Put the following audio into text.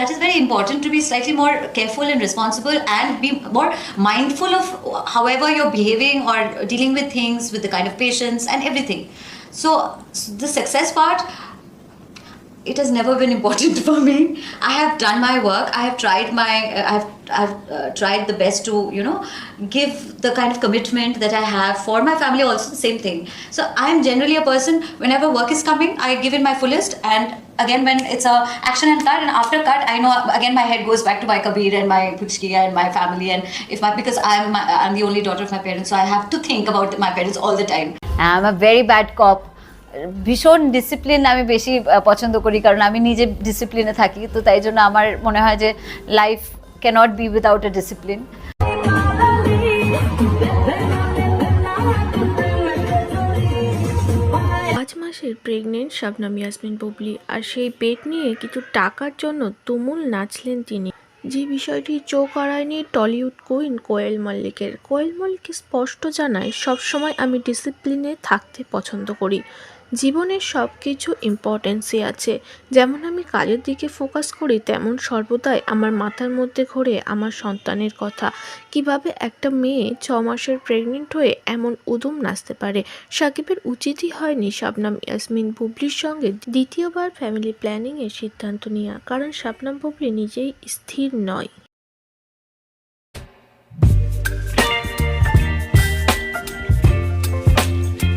that is very important, to be slightly more careful and responsible and be more mindful of however you're behaving or dealing with things with the kind of patience and everything. So the success part, it has never been important for me. I have done my work. I have tried I've tried the best to, give the kind of commitment that I have for my family. Also, the same thing. So I am generally a person. Whenever work is coming, I give it my fullest. And again, when it's a action and cut, and after cut, I know again my head goes back to my Kabir and my Puchki and my family. And because I'm the only daughter of my parents, so I have to think about my parents all the time. I'm a very bad cop. ভীষণ discipline আমি বেশি পছন্দ করি, কারণ আমি নিজে ডিসিপ্লিনে থাকি, তো তাই জন্য আমার মনে হয় যে life cannot be without a discipline. 5 মাসের প্রেগনেন্ট শাবনাম ইয়াসমিন বুবলি, আর সেই পেট নিয়ে কিছু টাকার জন্য তুমুল নাচলেন তিনি। যে বিষয়টি চোখ আড়ায়নি টলিউড কুইন কোয়েল মল্লিকের। কোয়েল মল্লিক স্পষ্ট জানায়, সবসময় আমি ডিসিপ্লিনে থাকতে পছন্দ করি। জীবনের সব কিছু ইম্পর্টেন্সই আছে। যেমন আমি কাজের দিকে ফোকাস করি, তেমন সর্বদাই আমার মাথার মধ্যে ঘোরে আমার সন্তানের কথা। কিভাবে একটা মেয়ে 6 মাসের প্রেগনেন্ট হয়ে এমন উদুম নাচতে পারে। সাকিবের উচিতই হয়নি শাবনাম ইয়াসমিন বুবলির সঙ্গে দ্বিতীয়বার ফ্যামিলি প্ল্যানিংয়ের সিদ্ধান্ত নেওয়া, কারণ শাবনাম বুবলি নিজেই স্থির নয়।